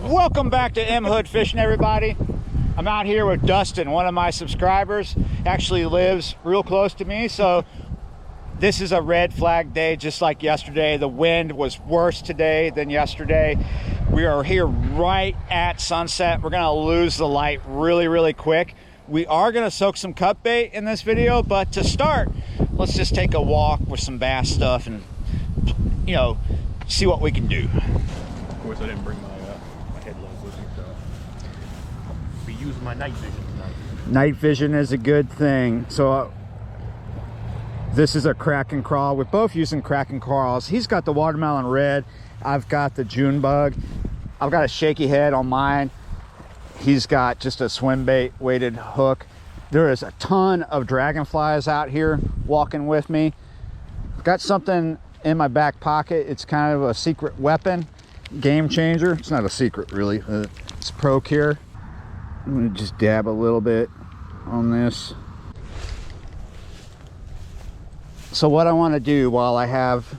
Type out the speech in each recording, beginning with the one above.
Welcome back to M Hood Fishing, everybody. I'm out here with Dustin, one of my subscribers. Actually lives real close to me, so this is a red flag day just like yesterday. The wind was worse today than yesterday. We are here right at sunset. We're gonna lose the light really quick. We are gonna soak some cut bait in this video, but to start, let's just take a walk with some bass stuff and, you know, see what we can do. Of course, I didn't bring my headlamp with me, so I'll be using my night vision tonight. Night vision is a good thing. So this is a crack and crawl. We're both using crack and crawls. He's got the watermelon red. I've got the June bug. I've got a shaky head on mine. He's got just a swim bait weighted hook. There is a ton of dragonflies out here walking with me. I've got something in my back pocket. It's kind of a secret weapon, game changer. It's not a secret really. It's Procure. I'm gonna just dab a little bit on this. So what I want to do while I have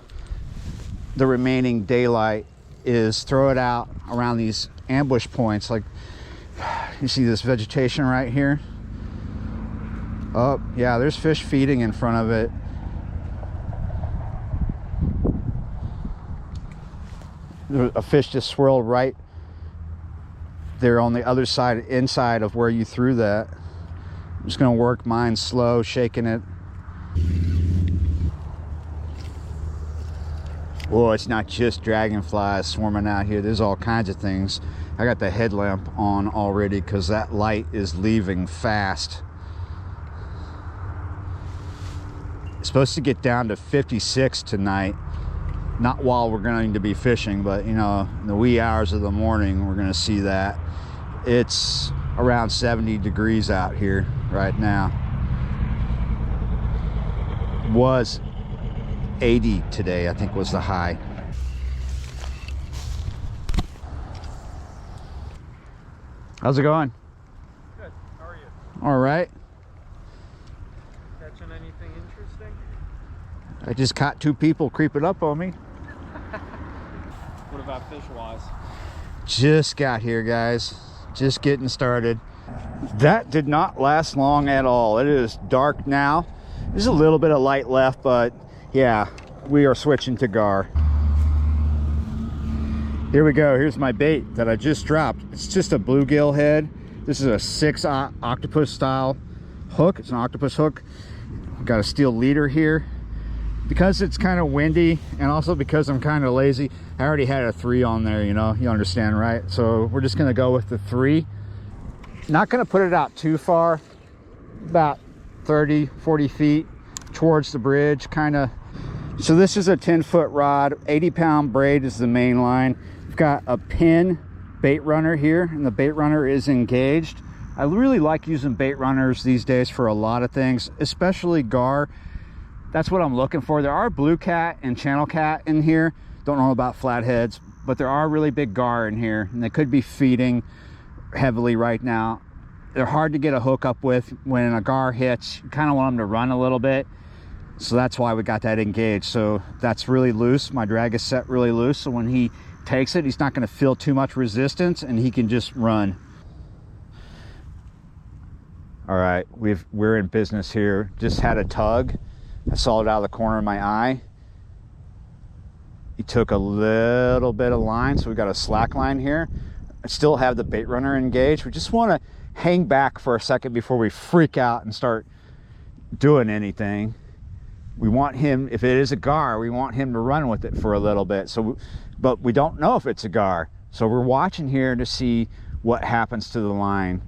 the remaining daylight is throw it out around these ambush points. Like, you see this vegetation right here? Oh yeah, there's fish feeding in front of it. A fish just swirled right there on the other side, inside of where you threw that. I'm just gonna work mine slow, shaking it. Well, it's not just dragonflies swarming out here. There's all kinds of things. I got the headlamp on already because that light is leaving fast. It's supposed to get down to 56 tonight. Not while we're going to be fishing, but you know, in the wee hours of the morning, we're going to see that. It's around 70 degrees out here right now. Was 80 today, I think was the high. How's it going? Good. How are you? All right. Catching anything interesting? I just caught two people creeping up on me. What about fish-wise? Just got here, guys. Just getting started. That did not last long at all. It is dark now. There's a little bit of light left, but yeah, we are switching to gar. Here we go. Here's my bait that I just dropped. It's just a bluegill head. This is a 6 octopus style hook. It's an octopus hook. Got a steel leader here. Because it's kind of windy and also because I'm kind of lazy, I already had a 3 on there, you know, you understand, right? So we're just gonna go with the 3. Not gonna put it out too far, about 30-40 feet towards the bridge, kind of. So this is a 10-foot rod. 80-pound braid is the main line. We've got a pin bait runner here, and the bait runner is engaged. I really like using bait runners these days for a lot of things, especially gar. That's what I'm looking for. There are blue cat and channel cat in here. Don't know about flatheads, but there are really big gar in here, and they could be feeding heavily right now. They're hard to get a hook up with. When a gar hits, you kind of want them to run a little bit. So that's why we got that engaged. So that's really loose. My drag is set really loose. So when he takes it, he's not going to feel too much resistance and he can just run. All right, we're in business here. Just had a tug. I saw it out of the corner of my eye. He took a little bit of line, so we got a slack line here. I still have the bait runner engaged. We just want to hang back for a second before we freak out and start doing anything. We want him, if it is a gar, we want him to run with it for a little bit. So, but we don't know if it's a gar. So we're watching here to see what happens to the line.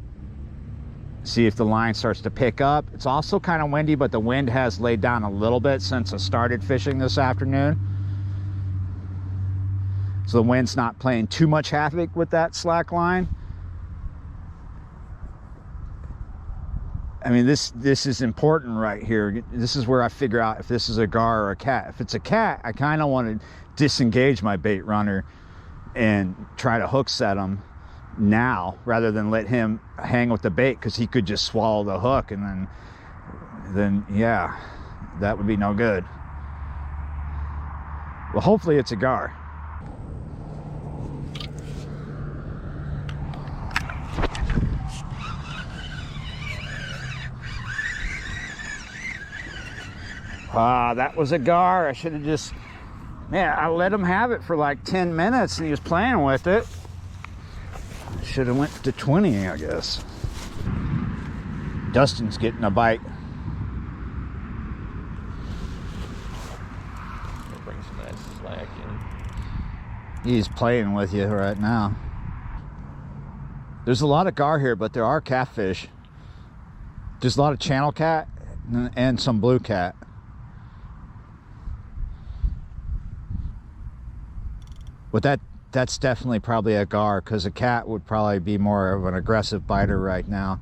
See if the line starts to pick up. It's also kind of windy, but the wind has laid down a little bit since I started fishing this afternoon. So the wind's not playing too much havoc with that slack line. I mean, this is important right here. This is where I figure out if this is a gar or a cat. If it's a cat, I kind of want to disengage my bait runner and try to hook set him now rather than let him hang with the bait, because he could just swallow the hook, and then yeah, that would be no good. Well, hopefully it's a gar. Ah, that was a gar. I should have just, man, I let him have it for like 10 minutes and he was playing with it. Should have went to 20, I guess. Dustin's getting a bite. Bring some of that slack in. He's playing with you right now. There's a lot of gar here, but there are catfish. There's a lot of channel cat and some blue cat. But that's definitely probably a gar, because a cat would probably be more of an aggressive biter right now.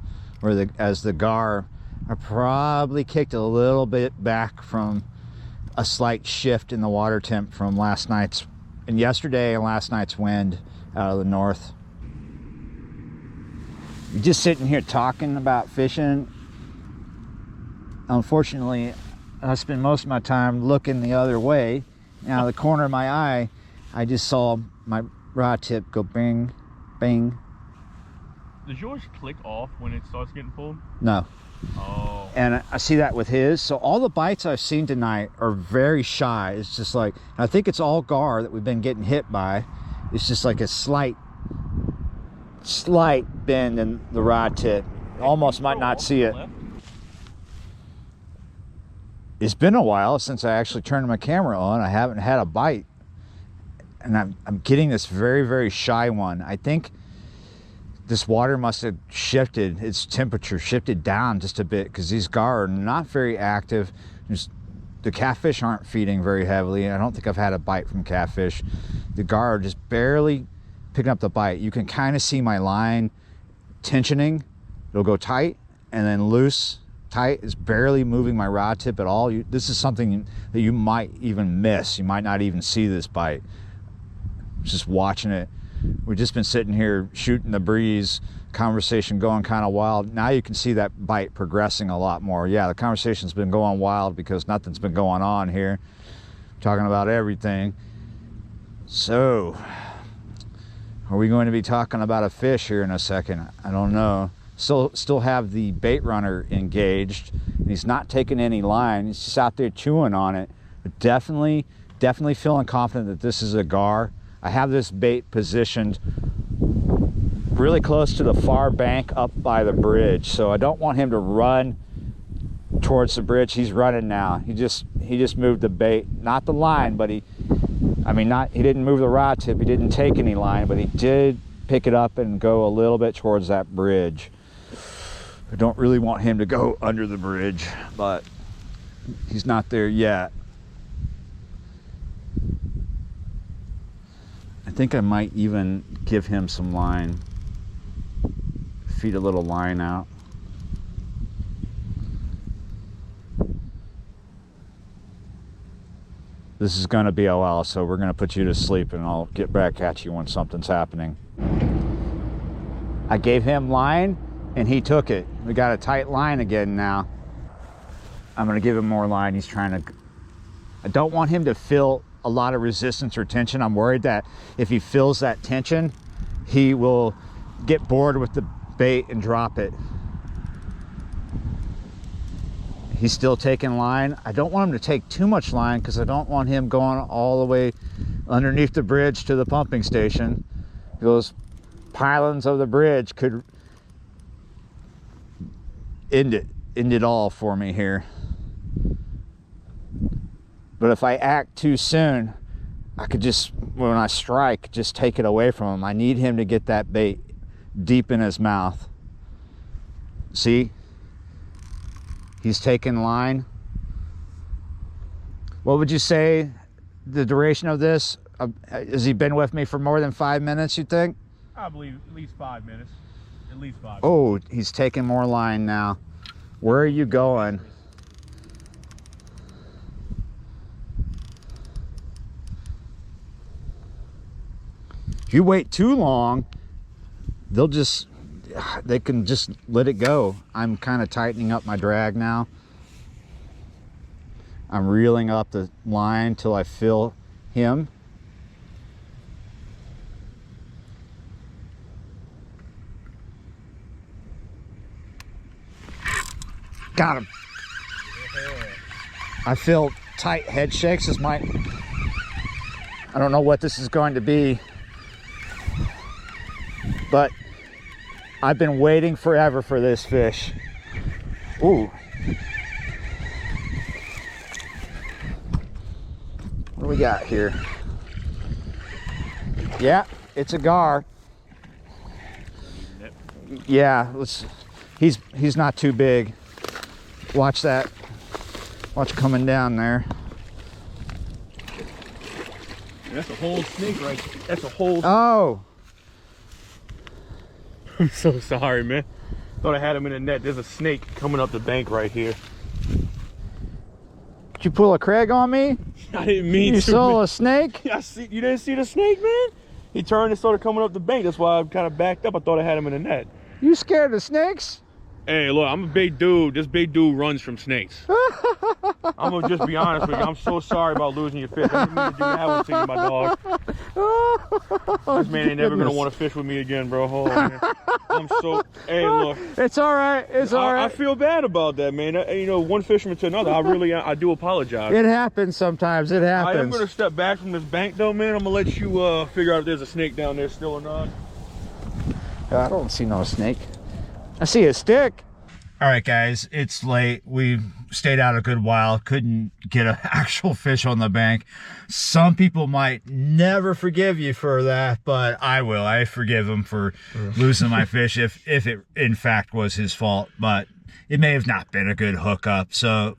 As the gar are probably kicked a little bit back from a slight shift in the water temp from yesterday and last night's wind out of the north. You're just sitting here talking about fishing. Unfortunately, I spend most of my time looking the other way. Now, the corner of my eye, I just saw my rod tip go bing, bing. Does yours click off when it starts getting pulled? No. Oh. And I see that with his. So all the bites I've seen tonight are very shy. It's just like, I think it's all gar that we've been getting hit by. It's just like a slight bend in the rod tip. Almost might not see it. It's been a while since I actually turned my camera on. I haven't had a bite. And I'm getting this very, very shy one. I think this water must have shifted, its temperature shifted down just a bit, because these gar are not very active. The catfish aren't feeding very heavily. I don't think I've had a bite from catfish. The gar are just barely picking up the bite. You can kind of see my line tensioning. It'll go tight and then loose. Tight is barely moving my rod tip at all. This is something that you might even miss. You might not even see this bite. Just watching it. We've just been sitting here shooting the breeze, conversation going kind of wild. Now you can see that bite progressing a lot more. Yeah, the conversation's been going wild because nothing's been going on here. Talking about everything. So, are we going to be talking about a fish here in a second? I don't know. Still have the bait runner engaged, and he's not taking any line. He's just out there chewing on it. But definitely feeling confident that this is a gar. I have this bait positioned really close to the far bank up by the bridge, so I don't want him to run towards the bridge. He's running now. He just moved the bait, not the line, but he didn't move the rod tip. He didn't take any line, but he did pick it up and go a little bit towards that bridge. I don't really want him to go under the bridge, but he's not there yet. I think I might even give him some line. Feed a little line out. This is going to be a while, so we're going to put you to sleep and I'll get back at you when something's happening. I gave him line and he took it. We got a tight line again now. I'm going to give him more line. He's trying to... I don't want him to feel a lot of resistance or tension. I'm worried that if he feels that tension, he will get bored with the bait and drop it. He's still taking line. I don't want him to take too much line because I don't want him going all the way underneath the bridge to the pumping station. Those pylons of the bridge could end it all for me here. But if I act too soon, I could just, when I strike, just take it away from him. I need him to get that bait deep in his mouth. See? He's taking line. What would you say the duration of this? Has he been with me for more than 5 minutes, you think? I believe at least 5 minutes. At least 5 minutes. Oh, he's taking more line now. Where are you going? If you wait too long, they can just let it go. I'm kind of tightening up my drag now. I'm reeling up the line till I feel him. Got him. I feel tight head shakes. This might, I don't know what this is going to be, but I've been waiting forever for this fish. Ooh. What do we got here? Yeah, it's a gar. Yeah, he's not too big. Watch that. Watch coming down there. That's a whole snake right there. That's a whole... Oh! I'm so sorry, man. Thought I had him in the net. There's a snake coming up the bank right here. Did you pull a Craig on me? I didn't mean You to. saw a snake? Yeah, you didn't see the snake, man? He turned and started coming up the bank. That's why I kind of backed up. I thought I had him in the net. You scared of snakes? Hey, look, I'm a big dude. This big dude runs from snakes. I'm gonna just be honest with you. I'm so sorry about losing your fish. I didn't mean to do that one to you, my dog. This man ain't never gonna want to fish with me again, bro. Oh, man. I'm so... Hey, look. It's all right. It's all right. I feel bad about that, man. You know, one fisherman to another. I do apologize. It happens sometimes. It happens. I am gonna step back from this bank, though, man. I'm gonna let you figure out if there's a snake down there still or not. I don't see no snake. I see a stick. All right, guys, it's late. We stayed out a good while. Couldn't get an actual fish on the bank. Some people might never forgive you for that, but I will. I forgive him for losing my fish if it in fact was his fault, but it may have not been a good hookup. So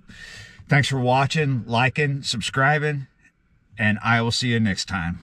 thanks for watching, liking, subscribing, and I will see you next time.